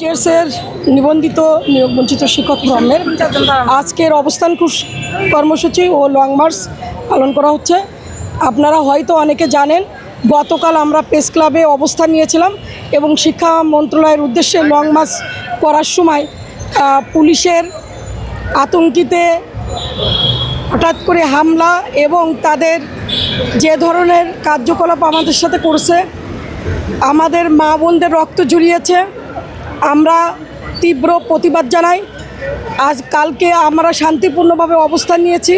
টিএসের নিবন্ধিত নিয়োগ বঞ্চিত শিক্ষক ফোরামের আজকের অবস্থান কর্মসূচি ও লং মার্চ পালন করা হচ্ছে। আপনারা হয়তো অনেকে জানেন, গতকাল আমরা প্রেস ক্লাবে অবস্থান নিয়েছিলাম এবং শিক্ষা মন্ত্রণালয়ের উদ্দেশ্যে লং মার্চ করার সময় পুলিশের আতঙ্কিতে হঠাৎ করে হামলা এবং তাদের যে ধরনের কার্যকলাপ আমাদের সাথে করছে, আমাদের মা বোনদের রক্ত ঝরিয়েছে। আমরা তীব্র প্রতিবাদ জানাই। কালকে আমরা শান্তিপূর্ণভাবে অবস্থান নিয়েছি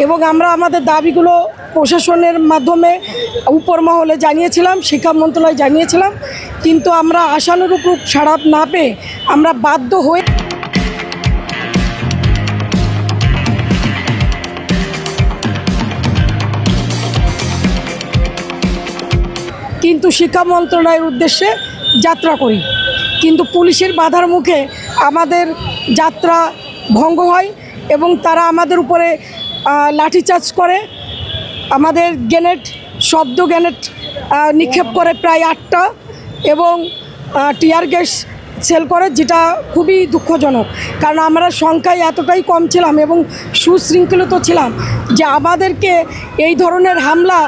এবং আমরা আমাদের দাবিগুলো প্রশাসনের মাধ্যমে উপর মহলে জানিয়েছিলাম, শিক্ষা মন্ত্রণালয় জানিয়েছিলাম, কিন্তু আমরা আশানুরূপ সাড়া না পেয়ে আমরা বাধ্য হয়ে কিন্তু শিক্ষা মন্ত্রণালয়ের উদ্দেশ্যে যাত্রা করি, কিন্তু পুলিশের বাধার মুখে আমাদের যাত্রা ভঙ্গ হয় এবং তারা আমাদের উপরে লাঠিচার্জ করে, আমাদের শব্দ গ্রেনেড নিক্ষেপ করে প্রায় 8টা এবং টিয়ার গ্যাস সেল করে, যেটা খুবই দুঃখজনক। কারণ আমরা সংখ্যায় এতটাই কম ছিলাম এবং সুশৃঙ্খলিত ছিলাম যে আমাদেরকে এই ধরনের হামলা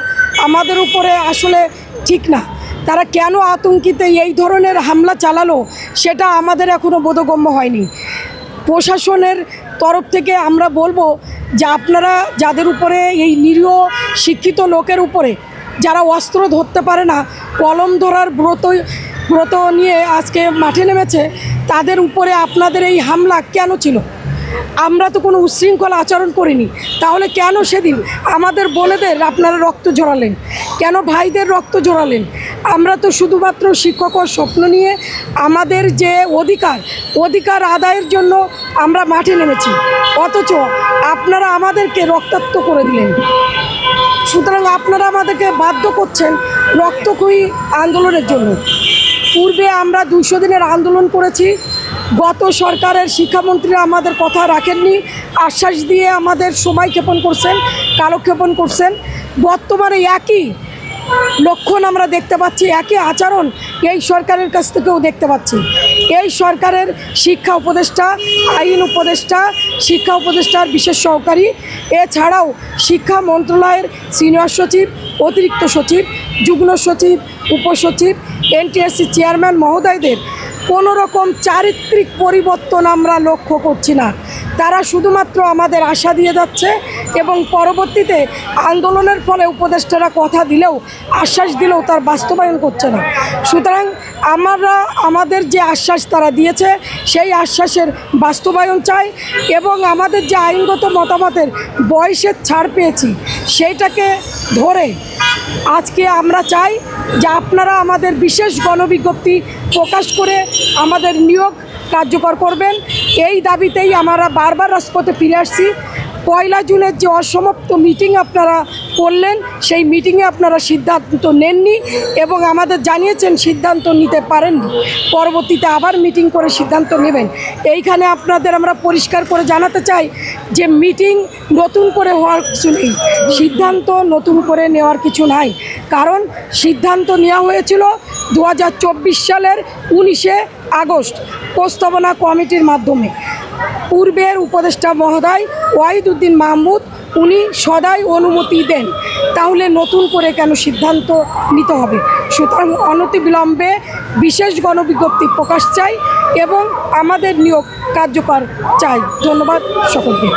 আমাদের উপরে আসলে ঠিক না। তারা কেন আতঙ্কিতে এই ধরনের হামলা চালালো সেটা আমাদের এখনও বোধগম্য হয়নি। প্রশাসনের তরফ থেকে আমরা বলবো যে আপনারা যাদের উপরে এই নিরীহ শিক্ষিত লোকের উপরে, যারা অস্ত্র ধরতে পারে না, কলম ধরার ব্রত নিয়ে আজকে মাঠে নেমেছে, তাদের উপরে আপনাদের এই হামলা কেন ছিল? আমরা তো কোনো উচ্ছৃঙ্খল আচরণ করিনি, তাহলে কেন সেদিন আমাদের বোনেদের আপনারা রক্ত ঝরালেন? কেন ভাইদের রক্ত ঝরালেন? আমরা তো শুধুমাত্র শিক্ষকের স্বপ্ন নিয়ে আমাদের যে অধিকার আদায়ের জন্য আমরা মাঠে নেমেছি, অথচ আপনারা আমাদেরকে রক্তাক্ত করে দিলেন। সুতরাং আপনারা আমাদেরকে বাধ্য করছেন রক্তক্ষয়ী আন্দোলনের জন্য। পূর্বে আমরা 200 দিনের আন্দোলন করেছি। গত সরকারের শিক্ষামন্ত্রীরা আমাদের কথা রাখেননি, আশ্বাস দিয়ে আমাদের সময় ক্ষেপণ করছেন, কালক্ষেপণ করছেন। বর্তমানে একই লক্ষণ আমরা দেখতে পাচ্ছি, একই আচরণ এই সরকারের কাছ থেকেও দেখতে পাচ্ছি। এই সরকারের শিক্ষা উপদেষ্টা, আইন উপদেষ্টা, শিক্ষা উপদেষ্টার বিশেষ সহকারী, এছাড়াও শিক্ষা মন্ত্রণালয়ের সিনিয়র সচিব, অতিরিক্ত সচিব, যুগ্ম সচিব, উপসচিব, এনটিএসসি চেয়ারম্যান মহোদয়দের কোনো রকম চারিত্রিক পরিবর্তন আমরা লক্ষ্য করছি না। তারা শুধুমাত্র আমাদের আশা দিয়ে যাচ্ছে এবং পরবর্তীতে আন্দোলনের ফলে উপদেষ্টারা কথা দিলেও, আশ্বাস দিলেও তার বাস্তবায়ন করছে না। সুতরাং আমরা আমাদের যে আশ্বাস তারা দিয়েছে সেই আশ্বাসের বাস্তবায়ন চাই এবং আমাদের যে আইনগত মতামতের বয়সের ছাড় পেয়েছি সেইটাকে ধরে আজকে আমরা চাই যে আপনারা আমাদের বিশেষ গণবিজ্ঞপ্তি প্রকাশ করে আমাদের নিয়োগ কার্যকর করবেন। এই দাবিতেই আমরা বারবার রাজপথে ফিরে আসছি। 1 জুনের যে অসমাপ্ত মিটিং আপনারা করলেন, সেই মিটিংয়ে আপনারা সিদ্ধান্ত নেননি এবং আমাদের জানিয়েছেন সিদ্ধান্ত নিতে পারেননি, পরবর্তীতে আবার মিটিং করে সিদ্ধান্ত নেবেন। এইখানে আপনাদের আমরা পরিষ্কার করে জানাতে চাই যে মিটিং নতুন করে হওয়ার কিছু নেই, সিদ্ধান্ত নতুন করে নেওয়ার কিছু নাই। কারণ সিদ্ধান্ত নেওয়া হয়েছিল 2024 সালের 19 আগস্ট প্রস্তাবনা কমিটির মাধ্যমে। পূর্বের উপদেষ্টা মহোদয় ওয়াহিদুদ্দিন মাহমুদ উনি সদাই অনুমতি দেন, তাহলে নতুন করে কেন সিদ্ধান্ত নিতে হবে? সুতরাং অনতিবিলম্বে বিশেষ গণবিজ্ঞপ্তি প্রকাশ চাই এবং আমাদের নিয়োগ কার্যকর চাই। ধন্যবাদ সকলকে।